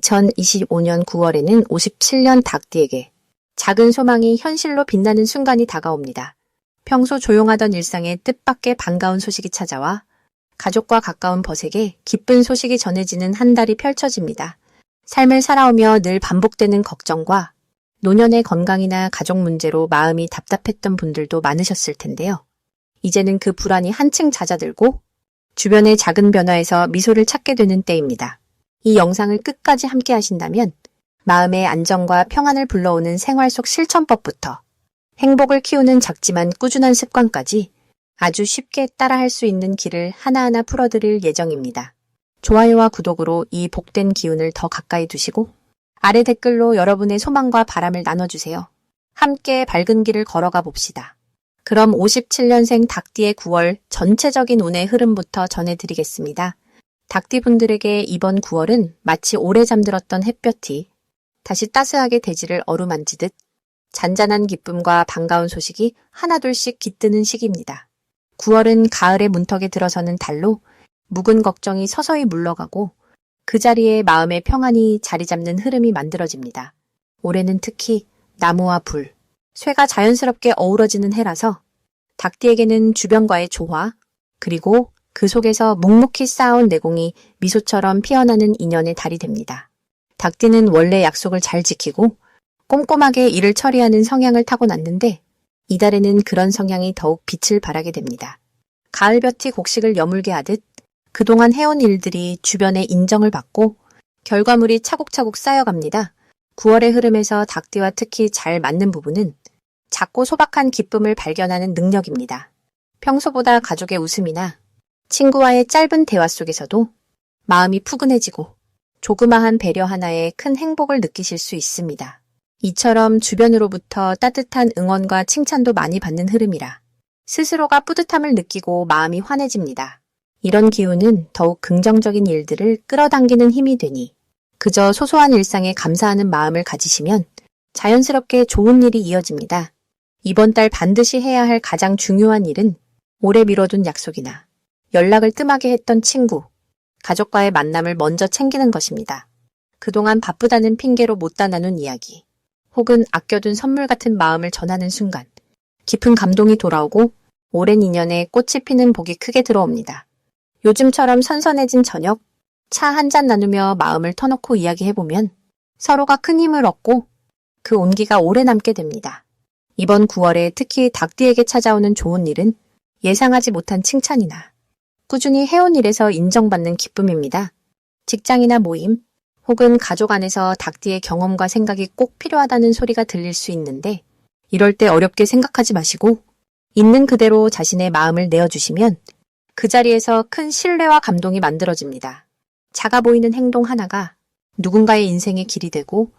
2025년 9월에는 57년 닭띠에게 작은 소망이 현실로 빛나는 순간이 다가옵니다. 평소 조용하던 일상에 뜻밖의 반가운 소식이 찾아와 가족과 가까운 벗에게 기쁜 소식이 전해지는 한 달이 펼쳐집니다. 삶을 살아오며 늘 반복되는 걱정과 노년의 건강이나 가족 문제로 마음이 답답했던 분들도 많으셨을 텐데요. 이제는 그 불안이 한층 잦아들고 주변의 작은 변화에서 미소를 찾게 되는 때입니다. 이 영상을 끝까지 함께 하신다면 마음의 안정과 평안을 불러오는 생활 속 실천법부터 행복을 키우는 작지만 꾸준한 습관까지 아주 쉽게 따라할 수 있는 길을 하나하나 풀어드릴 예정입니다. 좋아요와 구독으로 이 복된 기운을 더 가까이 두시고 아래 댓글로 여러분의 소망과 바람을 나눠주세요. 함께 밝은 길을 걸어가 봅시다. 그럼 57년생 닭띠의 9월 전체적인 운의 흐름부터 전해드리겠습니다. 닭띠분들에게 이번 9월은 마치 오래 잠들었던 햇볕이 다시 따스하게 대지를 어루만지듯 잔잔한 기쁨과 반가운 소식이 하나둘씩 깃드는 시기입니다. 9월은 가을의 문턱에 들어서는 달로 묵은 걱정이 서서히 물러가고 그 자리에 마음의 평안이 자리 잡는 흐름이 만들어집니다. 올해는 특히 나무와 불, 쇠가 자연스럽게 어우러지는 해라서 닭띠에게는 주변과의 조화, 그리고 그 속에서 묵묵히 쌓아온 내공이 미소처럼 피어나는 인연의 달이 됩니다. 닭띠는 원래 약속을 잘 지키고 꼼꼼하게 일을 처리하는 성향을 타고났는데 이달에는 그런 성향이 더욱 빛을 발하게 됩니다. 가을볕이 곡식을 여물게 하듯 그동안 해온 일들이 주변의 인정을 받고 결과물이 차곡차곡 쌓여갑니다. 9월의 흐름에서 닭띠와 특히 잘 맞는 부분은 작고 소박한 기쁨을 발견하는 능력입니다. 평소보다 가족의 웃음이나 친구와의 짧은 대화 속에서도 마음이 푸근해지고 조그마한 배려 하나에 큰 행복을 느끼실 수 있습니다. 이처럼 주변으로부터 따뜻한 응원과 칭찬도 많이 받는 흐름이라 스스로가 뿌듯함을 느끼고 마음이 환해집니다. 이런 기운은 더욱 긍정적인 일들을 끌어당기는 힘이 되니 그저 소소한 일상에 감사하는 마음을 가지시면 자연스럽게 좋은 일이 이어집니다. 이번 달 반드시 해야 할 가장 중요한 일은 오래 미뤄둔 약속이나 연락을 뜸하게 했던 친구, 가족과의 만남을 먼저 챙기는 것입니다. 그동안 바쁘다는 핑계로 못다 나눈 이야기, 혹은 아껴둔 선물 같은 마음을 전하는 순간, 깊은 감동이 돌아오고 오랜 인연에 꽃이 피는 복이 크게 들어옵니다. 요즘처럼 선선해진 저녁, 차 한 잔 나누며 마음을 터놓고 이야기해보면 서로가 큰 힘을 얻고 그 온기가 오래 남게 됩니다. 이번 9월에 특히 닭띠에게 찾아오는 좋은 일은 예상하지 못한 칭찬이나 꾸준히 해온 일에서 인정받는 기쁨입니다. 직장이나 모임 혹은 가족 안에서 닭띠의 경험과 생각이 꼭 필요하다는 소리가 들릴 수 있는데 이럴 때 어렵게 생각하지 마시고 있는 그대로 자신의 마음을 내어주시면 그 자리에서 큰 신뢰와 감동이 만들어집니다. 작아 보이는 행동 하나가 누군가의 인생의 길이 되고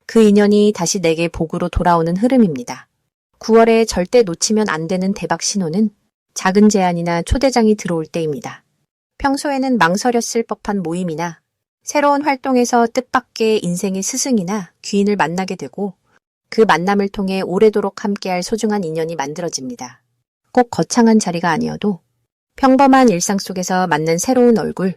그 인연이 다시 내게 복으로 돌아오는 흐름입니다. 9월에 절대 놓치면 안 되는 대박 신호는 작은 제안이나 초대장이 들어올 때입니다. 평소에는 망설였을 법한 모임이나 새로운 활동에서 뜻밖의 인생의 스승이나 귀인을 만나게 되고 그 만남을 통해 오래도록 함께할 소중한 인연이 만들어집니다. 꼭 거창한 자리가 아니어도 평범한 일상 속에서 만난 새로운 얼굴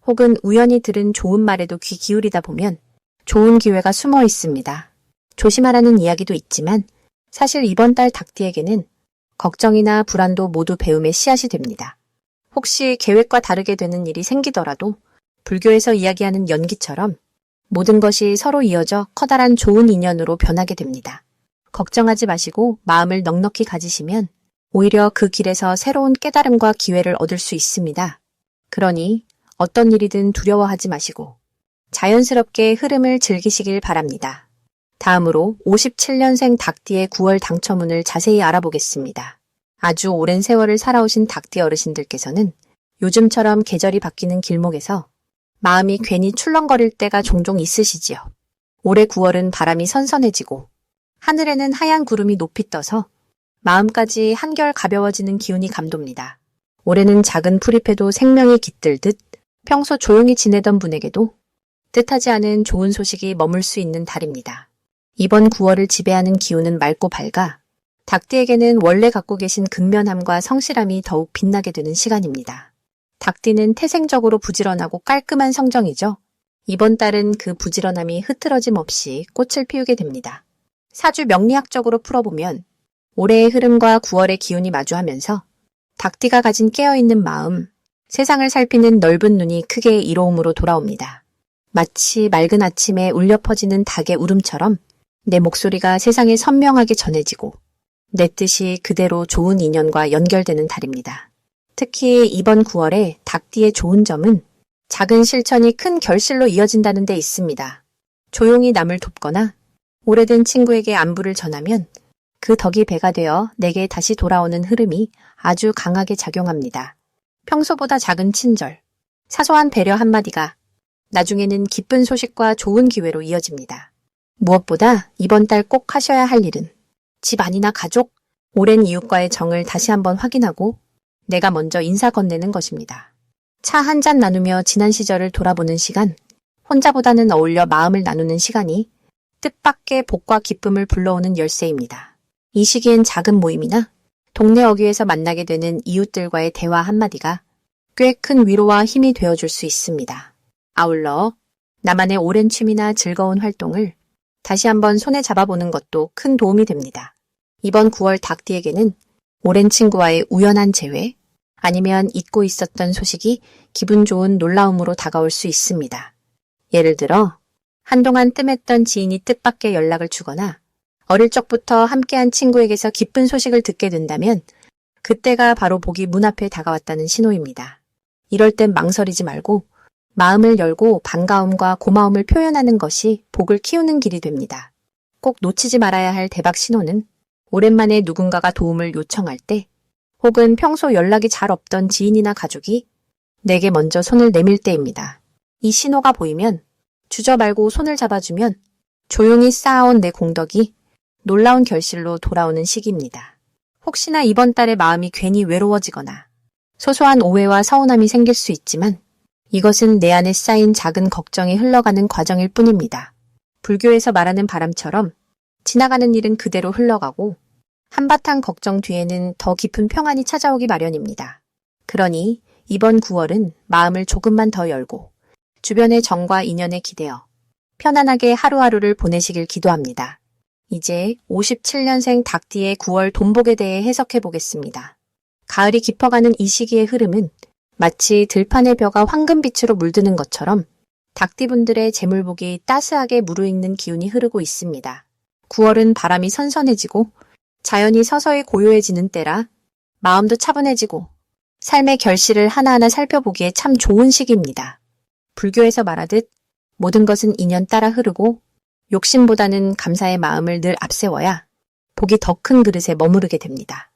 혹은 우연히 들은 좋은 말에도 귀 기울이다 보면 좋은 기회가 숨어 있습니다. 조심하라는 이야기도 있지만 사실 이번 달 닭띠에게는 걱정이나 불안도 모두 배움의 씨앗이 됩니다. 혹시 계획과 다르게 되는 일이 생기더라도 불교에서 이야기하는 연기처럼 모든 것이 서로 이어져 커다란 좋은 인연으로 변하게 됩니다. 걱정하지 마시고 마음을 넉넉히 가지시면 오히려 그 길에서 새로운 깨달음과 기회를 얻을 수 있습니다. 그러니 어떤 일이든 두려워하지 마시고 자연스럽게 흐름을 즐기시길 바랍니다. 다음으로 57년생 닭띠의 9월 당첨운을 자세히 알아보겠습니다. 아주 오랜 세월을 살아오신 닭띠 어르신들께서는 요즘처럼 계절이 바뀌는 길목에서 마음이 괜히 출렁거릴 때가 종종 있으시지요. 올해 9월은 바람이 선선해지고 하늘에는 하얀 구름이 높이 떠서 마음까지 한결 가벼워지는 기운이 감돕니다. 올해는 작은 풀잎에도 생명이 깃들듯 평소 조용히 지내던 분에게도 뜻하지 않은 좋은 소식이 머물 수 있는 달입니다. 이번 9월을 지배하는 기운은 맑고 밝아 닭띠에게는 원래 갖고 계신 근면함과 성실함이 더욱 빛나게 되는 시간입니다. 닭띠는 태생적으로 부지런하고 깔끔한 성정이죠. 이번 달은 그 부지런함이 흐트러짐 없이 꽃을 피우게 됩니다. 사주 명리학적으로 풀어보면 올해의 흐름과 9월의 기운이 마주하면서 닭띠가 가진 깨어있는 마음, 세상을 살피는 넓은 눈이 크게 이로움으로 돌아옵니다. 마치 맑은 아침에 울려 퍼지는 닭의 울음처럼 내 목소리가 세상에 선명하게 전해지고 내 뜻이 그대로 좋은 인연과 연결되는 달입니다. 특히 이번 9월에 닭띠의 좋은 점은 작은 실천이 큰 결실로 이어진다는 데 있습니다. 조용히 남을 돕거나 오래된 친구에게 안부를 전하면 그 덕이 배가 되어 내게 다시 돌아오는 흐름이 아주 강하게 작용합니다. 평소보다 작은 친절, 사소한 배려 한마디가 나중에는 기쁜 소식과 좋은 기회로 이어집니다. 무엇보다 이번 달 꼭 하셔야 할 일은 집안이나 가족, 오랜 이웃과의 정을 다시 한번 확인하고 내가 먼저 인사 건네는 것입니다. 차 한 잔 나누며 지난 시절을 돌아보는 시간, 혼자보다는 어울려 마음을 나누는 시간이 뜻밖의 복과 기쁨을 불러오는 열쇠입니다. 이 시기엔 작은 모임이나 동네 어귀에서 만나게 되는 이웃들과의 대화 한마디가 꽤 큰 위로와 힘이 되어줄 수 있습니다. 아울러 나만의 오랜 취미나 즐거운 활동을 다시 한번 손에 잡아보는 것도 큰 도움이 됩니다. 이번 9월 닭띠에게는 오랜 친구와의 우연한 재회, 아니면 잊고 있었던 소식이 기분 좋은 놀라움으로 다가올 수 있습니다. 예를 들어 한동안 뜸했던 지인이 뜻밖의 연락을 주거나 어릴 적부터 함께한 친구에게서 기쁜 소식을 듣게 된다면 그때가 바로 복이 문 앞에 다가왔다는 신호입니다. 이럴 땐 망설이지 말고 마음을 열고 반가움과 고마움을 표현하는 것이 복을 키우는 길이 됩니다. 꼭 놓치지 말아야 할 대박 신호는 오랜만에 누군가가 도움을 요청할 때 혹은 평소 연락이 잘 없던 지인이나 가족이 내게 먼저 손을 내밀 때입니다. 이 신호가 보이면 주저 말고 손을 잡아주면 조용히 쌓아온 내 공덕이 놀라운 결실로 돌아오는 시기입니다. 혹시나 이번 달에 마음이 괜히 외로워지거나 소소한 오해와 서운함이 생길 수 있지만 이것은 내 안에 쌓인 작은 걱정이 흘러가는 과정일 뿐입니다. 불교에서 말하는 바람처럼 지나가는 일은 그대로 흘러가고 한바탕 걱정 뒤에는 더 깊은 평안이 찾아오기 마련입니다. 그러니 이번 9월은 마음을 조금만 더 열고 주변의 정과 인연에 기대어 편안하게 하루하루를 보내시길 기도합니다. 이제 57년생 닭띠의 9월 돈복에 대해 해석해 보겠습니다. 가을이 깊어가는 이 시기의 흐름은 마치 들판의 벼가 황금빛으로 물드는 것처럼 닭띠분들의 재물복이 따스하게 무르익는 기운이 흐르고 있습니다. 9월은 바람이 선선해지고 자연이 서서히 고요해지는 때라 마음도 차분해지고 삶의 결실을 하나하나 살펴보기에 참 좋은 시기입니다. 불교에서 말하듯 모든 것은 인연 따라 흐르고 욕심보다는 감사의 마음을 늘 앞세워야 복이 더 큰 그릇에 머무르게 됩니다.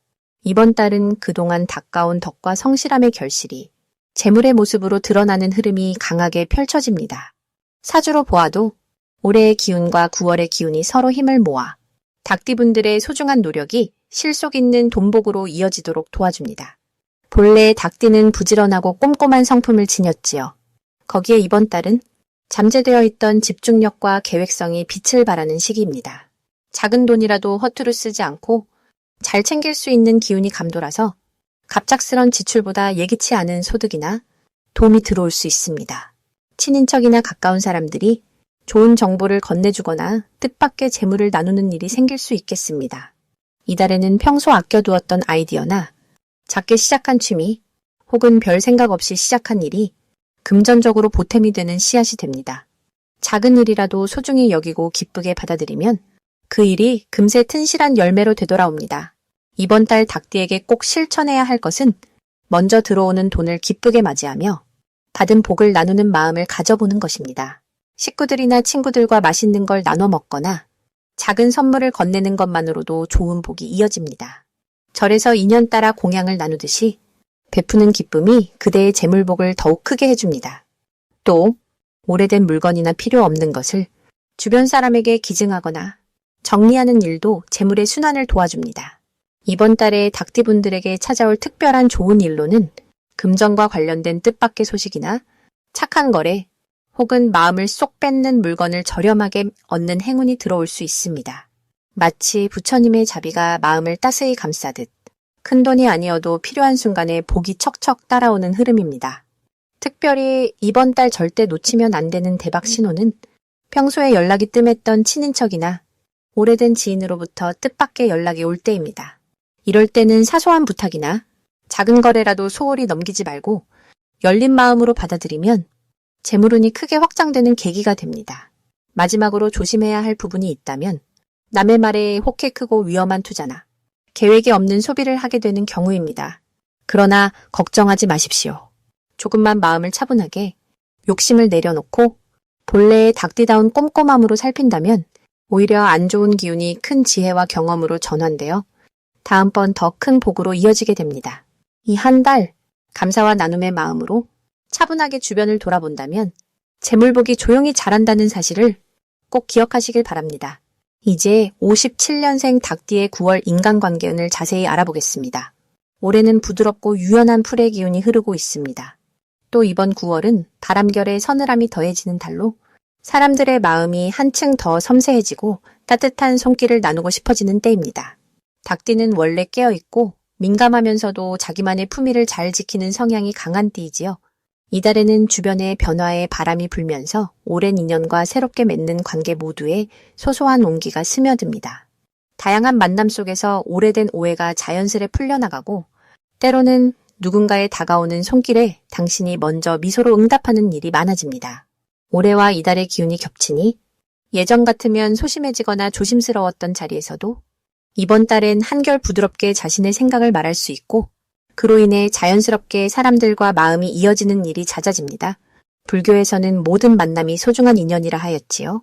이번 달은 그동안 닦아온 덕과 성실함의 결실이 재물의 모습으로 드러나는 흐름이 강하게 펼쳐집니다. 사주로 보아도 올해의 기운과 9월의 기운이 서로 힘을 모아 닭띠분들의 소중한 노력이 실속 있는 돈복으로 이어지도록 도와줍니다. 본래 닭띠는 부지런하고 꼼꼼한 성품을 지녔지요. 거기에 이번 달은 잠재되어 있던 집중력과 계획성이 빛을 발하는 시기입니다. 작은 돈이라도 허투루 쓰지 않고 잘 챙길 수 있는 기운이 감돌아서 갑작스런 지출보다 예기치 않은 소득이나 도움이 들어올 수 있습니다. 친인척이나 가까운 사람들이 좋은 정보를 건네주거나 뜻밖의 재물을 나누는 일이 생길 수 있겠습니다. 이달에는 평소 아껴두었던 아이디어나 작게 시작한 취미 혹은 별 생각 없이 시작한 일이 금전적으로 보탬이 되는 씨앗이 됩니다. 작은 일이라도 소중히 여기고 기쁘게 받아들이면 그 일이 금세 튼실한 열매로 되돌아옵니다. 이번 달 닭띠에게 꼭 실천해야 할 것은 먼저 들어오는 돈을 기쁘게 맞이하며 받은 복을 나누는 마음을 가져보는 것입니다. 식구들이나 친구들과 맛있는 걸 나눠 먹거나 작은 선물을 건네는 것만으로도 좋은 복이 이어집니다. 절에서 인연 따라 공양을 나누듯이 베푸는 기쁨이 그대의 재물복을 더욱 크게 해줍니다. 또 오래된 물건이나 필요 없는 것을 주변 사람에게 기증하거나 정리하는 일도 재물의 순환을 도와줍니다. 이번 달에 닭띠분들에게 찾아올 특별한 좋은 일로는 금전과 관련된 뜻밖의 소식이나 착한 거래 혹은 마음을 쏙 뺏는 물건을 저렴하게 얻는 행운이 들어올 수 있습니다. 마치 부처님의 자비가 마음을 따스히 감싸듯 큰돈이 아니어도 필요한 순간에 복이 척척 따라오는 흐름입니다. 특별히 이번 달 절대 놓치면 안 되는 대박 신호는 평소에 연락이 뜸했던 친인척이나 오래된 지인으로부터 뜻밖의 연락이 올 때입니다. 이럴 때는 사소한 부탁이나 작은 거래라도 소홀히 넘기지 말고 열린 마음으로 받아들이면 재물운이 크게 확장되는 계기가 됩니다. 마지막으로 조심해야 할 부분이 있다면 남의 말에 혹해 크고 위험한 투자나 계획이 없는 소비를 하게 되는 경우입니다. 그러나 걱정하지 마십시오. 조금만 마음을 차분하게 욕심을 내려놓고 본래의 닭띠다운 꼼꼼함으로 살핀다면 오히려 안 좋은 기운이 큰 지혜와 경험으로 전환되어 다음번 더 큰 복으로 이어지게 됩니다. 이 한 달 감사와 나눔의 마음으로 차분하게 주변을 돌아본다면 재물복이 조용히 자란다는 사실을 꼭 기억하시길 바랍니다. 이제 57년생 닭띠의 9월 인간관계운을 자세히 알아보겠습니다. 올해는 부드럽고 유연한 풀의 기운이 흐르고 있습니다. 또 이번 9월은 바람결에 서늘함이 더해지는 달로 사람들의 마음이 한층 더 섬세해지고 따뜻한 손길을 나누고 싶어지는 때입니다. 닭띠는 원래 깨어있고 민감하면서도 자기만의 품위를 잘 지키는 성향이 강한 띠이지요. 이달에는 주변의 변화에 바람이 불면서 오랜 인연과 새롭게 맺는 관계 모두에 소소한 온기가 스며듭니다. 다양한 만남 속에서 오래된 오해가 자연스레 풀려나가고 때로는 누군가의 다가오는 손길에 당신이 먼저 미소로 응답하는 일이 많아집니다. 올해와 이달의 기운이 겹치니 예전 같으면 소심해지거나 조심스러웠던 자리에서도 이번 달엔 한결 부드럽게 자신의 생각을 말할 수 있고 그로 인해 자연스럽게 사람들과 마음이 이어지는 일이 잦아집니다. 불교에서는 모든 만남이 소중한 인연이라 하였지요.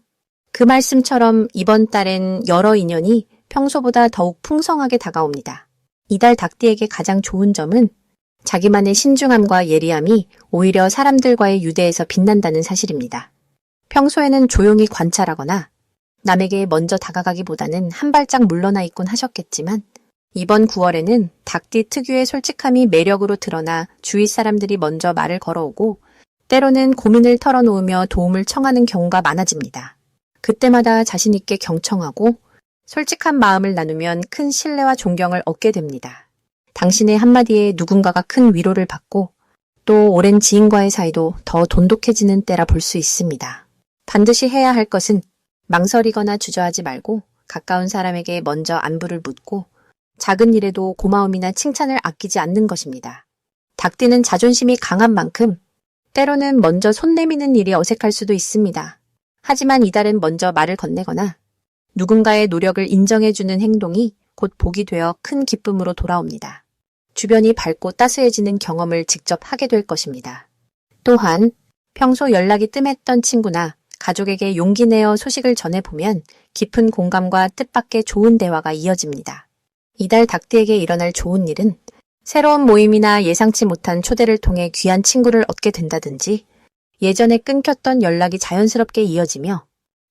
그 말씀처럼 이번 달엔 여러 인연이 평소보다 더욱 풍성하게 다가옵니다. 이달 닭띠에게 가장 좋은 점은 자기만의 신중함과 예리함이 오히려 사람들과의 유대에서 빛난다는 사실입니다. 평소에는 조용히 관찰하거나 남에게 먼저 다가가기보다는 한 발짝 물러나 있곤 하셨겠지만 이번 9월에는 닭띠 특유의 솔직함이 매력으로 드러나 주위 사람들이 먼저 말을 걸어오고 때로는 고민을 털어놓으며 도움을 청하는 경우가 많아집니다. 그때마다 자신 있게 경청하고 솔직한 마음을 나누면 큰 신뢰와 존경을 얻게 됩니다. 당신의 한마디에 누군가가 큰 위로를 받고 또 오랜 지인과의 사이도 더 돈독해지는 때라 볼 수 있습니다. 반드시 해야 할 것은 망설이거나 주저하지 말고 가까운 사람에게 먼저 안부를 묻고 작은 일에도 고마움이나 칭찬을 아끼지 않는 것입니다. 닭띠는 자존심이 강한 만큼 때로는 먼저 손 내미는 일이 어색할 수도 있습니다. 하지만 이달은 먼저 말을 건네거나 누군가의 노력을 인정해주는 행동이 곧 복이 되어 큰 기쁨으로 돌아옵니다. 주변이 밝고 따스해지는 경험을 직접 하게 될 것입니다. 또한 평소 연락이 뜸했던 친구나 가족에게 용기 내어 소식을 전해보면 깊은 공감과 뜻밖의 좋은 대화가 이어집니다. 이달 닭띠에게 일어날 좋은 일은 새로운 모임이나 예상치 못한 초대를 통해 귀한 친구를 얻게 된다든지 예전에 끊겼던 연락이 자연스럽게 이어지며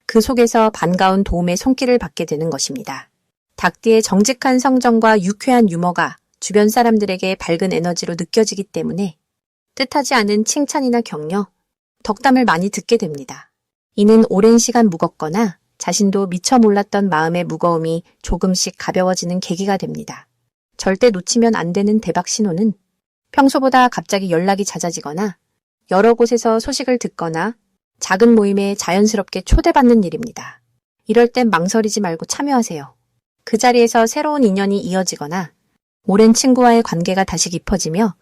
그 속에서 반가운 도움의 손길을 받게 되는 것입니다. 닭띠의 정직한 성정과 유쾌한 유머가 주변 사람들에게 밝은 에너지로 느껴지기 때문에 뜻하지 않은 칭찬이나 격려, 덕담을 많이 듣게 됩니다. 이는 오랜 시간 무겁거나 자신도 미처 몰랐던 마음의 무거움이 조금씩 가벼워지는 계기가 됩니다. 절대 놓치면 안 되는 대박 신호는 평소보다 갑자기 연락이 잦아지거나 여러 곳에서 소식을 듣거나 작은 모임에 자연스럽게 초대받는 일입니다. 이럴 땐 망설이지 말고 참여하세요. 그 자리에서 새로운 인연이 이어지거나 오랜 친구와의 관계가 다시 깊어지며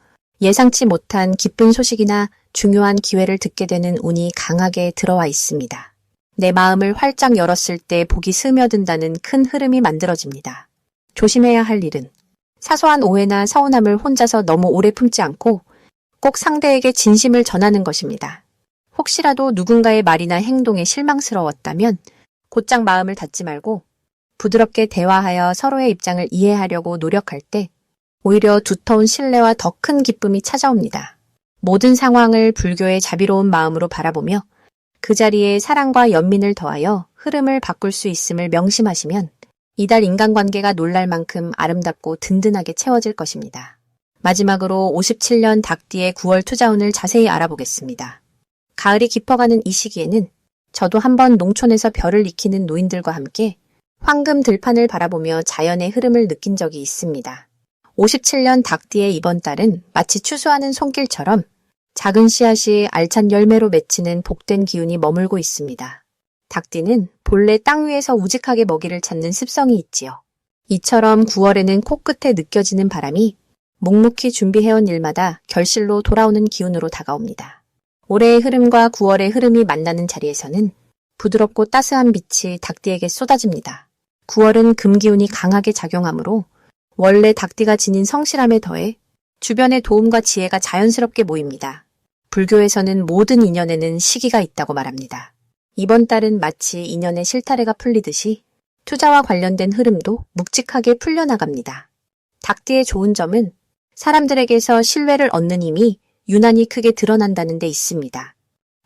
예상치 못한 기쁜 소식이나 중요한 기회를 듣게 되는 운이 강하게 들어와 있습니다. 내 마음을 활짝 열었을 때 복이 스며든다는 큰 흐름이 만들어집니다. 조심해야 할 일은 사소한 오해나 서운함을 혼자서 너무 오래 품지 않고 꼭 상대에게 진심을 전하는 것입니다. 혹시라도 누군가의 말이나 행동에 실망스러웠다면 곧장 마음을 닫지 말고 부드럽게 대화하여 서로의 입장을 이해하려고 노력할 때 오히려 두터운 신뢰와 더 큰 기쁨이 찾아옵니다. 모든 상황을 불교의 자비로운 마음으로 바라보며 그 자리에 사랑과 연민을 더하여 흐름을 바꿀 수 있음을 명심하시면 이달 인간관계가 놀랄 만큼 아름답고 든든하게 채워질 것입니다. 마지막으로 57년 닭띠의 9월 투자운을 자세히 알아보겠습니다. 가을이 깊어가는 이 시기에는 저도 한번 농촌에서 별을 익히는 노인들과 함께 황금 들판을 바라보며 자연의 흐름을 느낀 적이 있습니다. 57년 닭띠의 이번 달은 마치 추수하는 손길처럼 작은 씨앗이 알찬 열매로 맺히는 복된 기운이 머물고 있습니다. 닭띠는 본래 땅 위에서 우직하게 먹이를 찾는 습성이 있지요. 이처럼 9월에는 코끝에 느껴지는 바람이 묵묵히 준비해온 일마다 결실로 돌아오는 기운으로 다가옵니다. 올해의 흐름과 9월의 흐름이 만나는 자리에서는 부드럽고 따스한 빛이 닭띠에게 쏟아집니다. 9월은 금기운이 강하게 작용하므로 원래 닭띠가 지닌 성실함에 더해 주변의 도움과 지혜가 자연스럽게 모입니다. 불교에서는 모든 인연에는 시기가 있다고 말합니다. 이번 달은 마치 인연의 실타래가 풀리듯이 투자와 관련된 흐름도 묵직하게 풀려나갑니다. 닭띠의 좋은 점은 사람들에게서 신뢰를 얻는 힘이 유난히 크게 드러난다는 데 있습니다.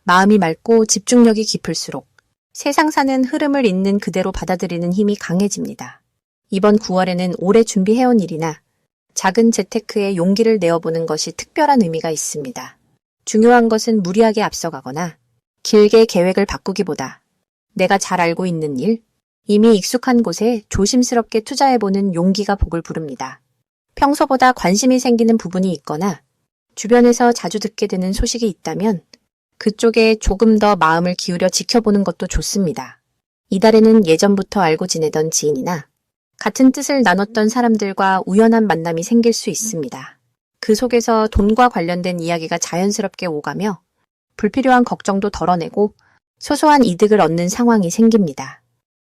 마음이 맑고 집중력이 깊을수록 세상 사는 흐름을 있는 그대로 받아들이는 힘이 강해집니다. 이번 9월에는 오래 준비해온 일이나 작은 재테크에 용기를 내어보는 것이 특별한 의미가 있습니다. 중요한 것은 무리하게 앞서가거나 길게 계획을 바꾸기보다 내가 잘 알고 있는 일, 이미 익숙한 곳에 조심스럽게 투자해보는 용기가 복을 부릅니다. 평소보다 관심이 생기는 부분이 있거나 주변에서 자주 듣게 되는 소식이 있다면 그쪽에 조금 더 마음을 기울여 지켜보는 것도 좋습니다. 이달에는 예전부터 알고 지내던 지인이나 같은 뜻을 나눴던 사람들과 우연한 만남이 생길 수 있습니다. 그 속에서 돈과 관련된 이야기가 자연스럽게 오가며 불필요한 걱정도 덜어내고 소소한 이득을 얻는 상황이 생깁니다.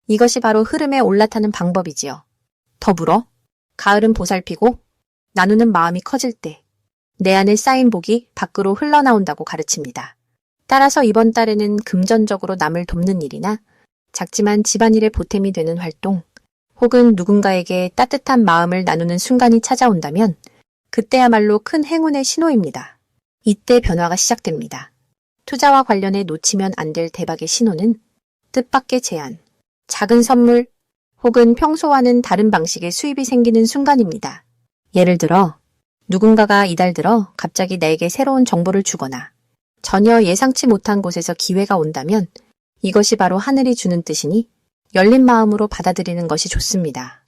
이것이 바로 흐름에 올라타는 방법이지요. 더불어 가을은 보살피고 나누는 마음이 커질 때 내 안에 쌓인 복이 밖으로 흘러나온다고 가르칩니다. 따라서 이번 달에는 금전적으로 남을 돕는 일이나 작지만 집안일에 보탬이 되는 활동, 혹은 누군가에게 따뜻한 마음을 나누는 순간이 찾아온다면 그때야말로 큰 행운의 신호입니다. 이때 변화가 시작됩니다. 투자와 관련해 놓치면 안 될 대박의 신호는 뜻밖의 제안, 작은 선물, 혹은 평소와는 다른 방식의 수입이 생기는 순간입니다. 예를 들어 누군가가 이달 들어 갑자기 나에게 새로운 정보를 주거나 전혀 예상치 못한 곳에서 기회가 온다면 이것이 바로 하늘이 주는 뜻이니 열린 마음으로 받아들이는 것이 좋습니다.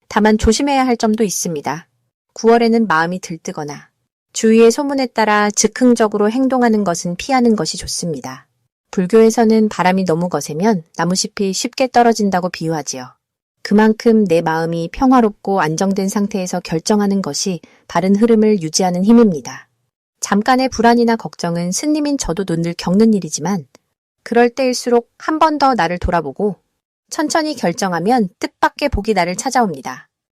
다만 조심해야 할 점도 있습니다. 9월에는 마음이 들뜨거나 주위의 소문에 따라 즉흥적으로 행동하는 것은 피하는 것이 좋습니다. 불교에서는 바람이 너무 거세면 나무잎이 쉽게 떨어진다고 비유하지요. 그만큼 내 마음이 평화롭고 안정된 상태에서 결정하는 것이 바른 흐름을 유지하는 힘입니다. 잠깐의 불안이나 걱정은 스님인 저도 늘 겪는 일이지만 그럴 때일수록 한 번 더 나를 돌아보고 천천히 결정하면 뜻밖의 복이 나를 찾아옵니다.